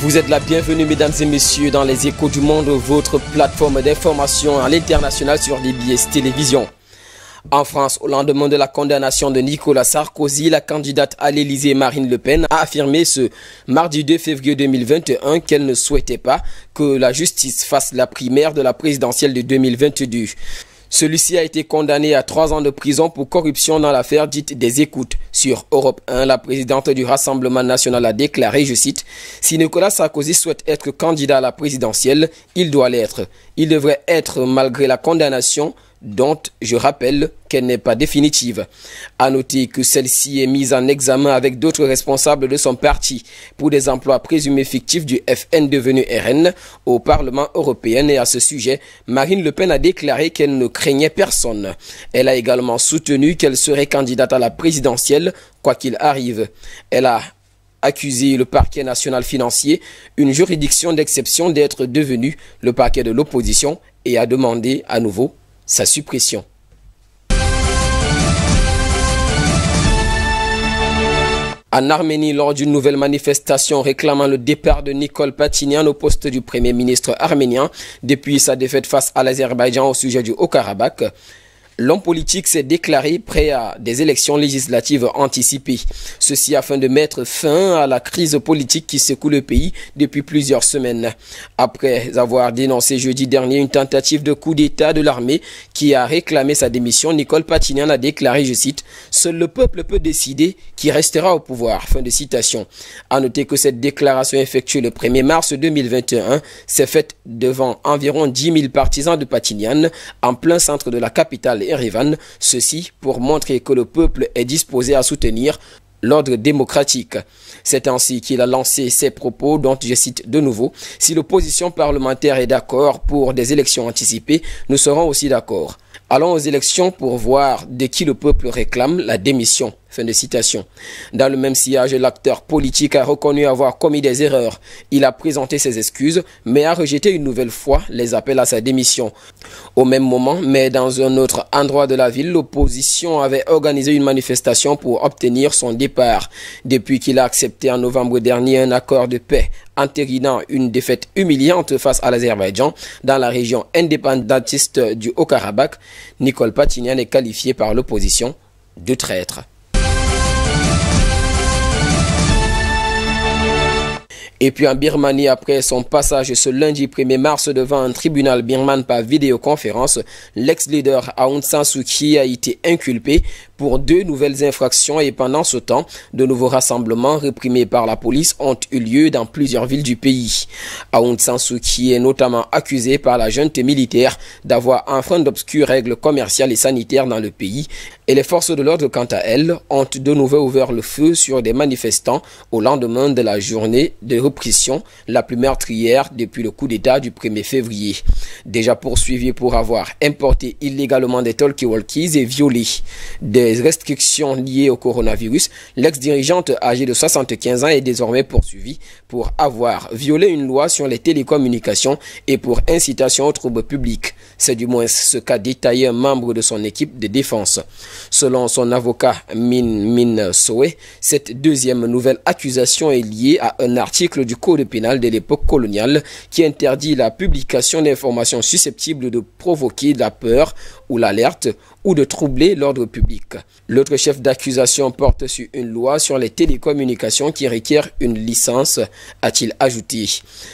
Vous êtes la bienvenue, mesdames et messieurs, dans les Échos du Monde, votre plateforme d'information à l'international sur DBS Télévision. En France, au lendemain de la condamnation de Nicolas Sarkozy, la candidate à l'Élysée Marine Le Pen a affirmé ce mardi 2 février 2021 qu'elle ne souhaitait pas que la justice fasse la primaire de la présidentielle de 2022. Celui-ci a été condamné à 3 ans de prison pour corruption dans l'affaire dite des écoutes. Sur Europe 1, la présidente du Rassemblement national a déclaré, je cite, « Si Nicolas Sarkozy souhaite être candidat à la présidentielle, il doit l'être. Il devrait être malgré la condamnation dont je rappelle qu'elle n'est pas définitive. » À noter que celle-ci est mise en examen avec d'autres responsables de son parti pour des emplois présumés fictifs du FN devenu RN au Parlement européen. Et à ce sujet, Marine Le Pen a déclaré qu'elle ne craignait personne. Elle a également soutenu qu'elle serait candidate à la présidentielle, quoi qu'il arrive. Elle a accusé le parquet national financier, une juridiction d'exception, d'être devenu le parquet de l'opposition et a demandé à nouveau sa suppression. En Arménie, lors d'une nouvelle manifestation réclamant le départ de Nikol Pachinian au poste du Premier ministre arménien depuis sa défaite face à l'Azerbaïdjan au sujet du Haut-Karabakh, l'homme politique s'est déclaré prêt à des élections législatives anticipées. Ceci afin de mettre fin à la crise politique qui secoue le pays depuis plusieurs semaines. Après avoir dénoncé jeudi dernier une tentative de coup d'État de l'armée qui a réclamé sa démission, Nikol Pachinian a déclaré, je cite, « Seul le peuple peut décider qui restera au pouvoir ». Fin de citation. À noter que cette déclaration effectuée le 1er mars 2021 s'est faite devant environ 10 000 partisans de Pachinian en plein centre de la capitale Erevan, ceci pour montrer que le peuple est disposé à soutenir l'ordre démocratique. C'est ainsi qu'il a lancé ses propos dont je cite de nouveau, « Si l'opposition parlementaire est d'accord pour des élections anticipées, nous serons aussi d'accord. Allons aux élections pour voir de qui le peuple réclame la démission. » Fin de citation. Dans le même sillage, l'acteur politique a reconnu avoir commis des erreurs. Il a présenté ses excuses, mais a rejeté une nouvelle fois les appels à sa démission. Au même moment, mais dans un autre endroit de la ville, l'opposition avait organisé une manifestation pour obtenir son départ. Depuis qu'il a accepté en novembre dernier un accord de paix entérinant une défaite humiliante face à l'Azerbaïdjan dans la région indépendantiste du Haut-Karabakh, Nikol Pachinian est qualifié par l'opposition de traître. Et puis en Birmanie, après son passage ce lundi 1er mars devant un tribunal birman par vidéoconférence, l'ex-leader Aung San Suu Kyi a été inculpé pour 2 nouvelles infractions et pendant ce temps, de nouveaux rassemblements réprimés par la police ont eu lieu dans plusieurs villes du pays. Aung San Suu Kyi est notamment accusé par la junte militaire d'avoir enfreint d'obscures règles commerciales et sanitaires dans le pays et les forces de l'ordre, quant à elles, ont de nouveau ouvert le feu sur des manifestants au lendemain de la journée de répression la plus meurtrière depuis le coup d'État du 1er février. Déjà poursuivi pour avoir importé illégalement des talkie-walkies et violé des restrictions liées au coronavirus, l'ex-dirigeante âgée de 75 ans est désormais poursuivie pour avoir violé une loi sur les télécommunications et pour incitation aux troubles publics. C'est du moins ce qu'a détaillé un membre de son équipe de défense. Selon son avocat Min Soe, cette deuxième nouvelle accusation est liée à un article du Code pénal de l'époque coloniale qui interdit la publication d'informations susceptibles de provoquer la peur ou l'alerte ou de troubler l'ordre public. L'autre chef d'accusation porte sur une loi sur les télécommunications qui requiert une licence, a-t-il ajouté.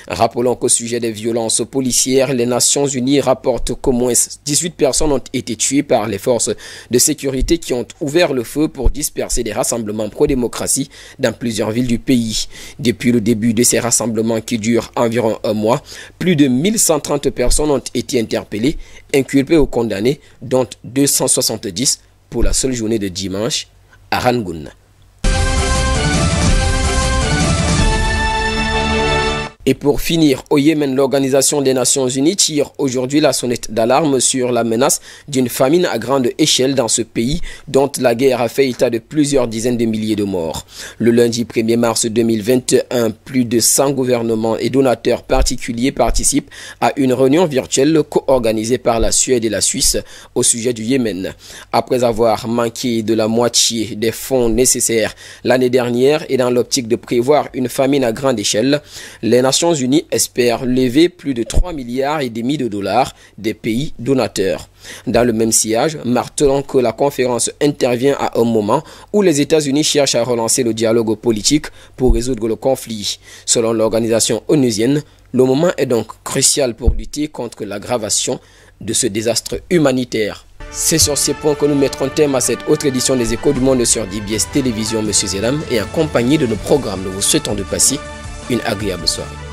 Rappelons qu'au sujet des violences policières, les Nations Unies rapportent qu'au moins 18 personnes ont été tuées par les forces de sécurité qui ont ouvert le feu pour disperser des rassemblements pro-démocratie dans plusieurs villes du pays. Depuis le début de ces rassemblements qui durent environ un mois, plus de 1130 personnes ont été interpellées, inculpées ou condamnées, dont 270 pour la seule journée de dimanche à Rangoon. Et pour finir, au Yémen, l'Organisation des Nations Unies tire aujourd'hui la sonnette d'alarme sur la menace d'une famine à grande échelle dans ce pays dont la guerre a fait état de plusieurs dizaines de milliers de morts. Le lundi 1er mars 2021, plus de 100 gouvernements et donateurs particuliers participent à une réunion virtuelle co-organisée par la Suède et la Suisse au sujet du Yémen. Après avoir manqué de la moitié des fonds nécessaires l'année dernière et dans l'optique de prévoir une famine à grande échelle, les Nations Unies espèrent lever plus de 3,5 milliards de dollars des pays donateurs. Dans le même sillage, martelant que la conférence intervient à un moment où les États-Unis cherchent à relancer le dialogue politique pour résoudre le conflit. Selon l'organisation onusienne, le moment est donc crucial pour lutter contre l'aggravation de ce désastre humanitaire. C'est sur ces points que nous mettrons terme à cette autre édition des Échos du Monde sur DBS Télévision, M. Zelam, et en compagnie de nos programmes, nous vous souhaitons de passer une agréable soirée.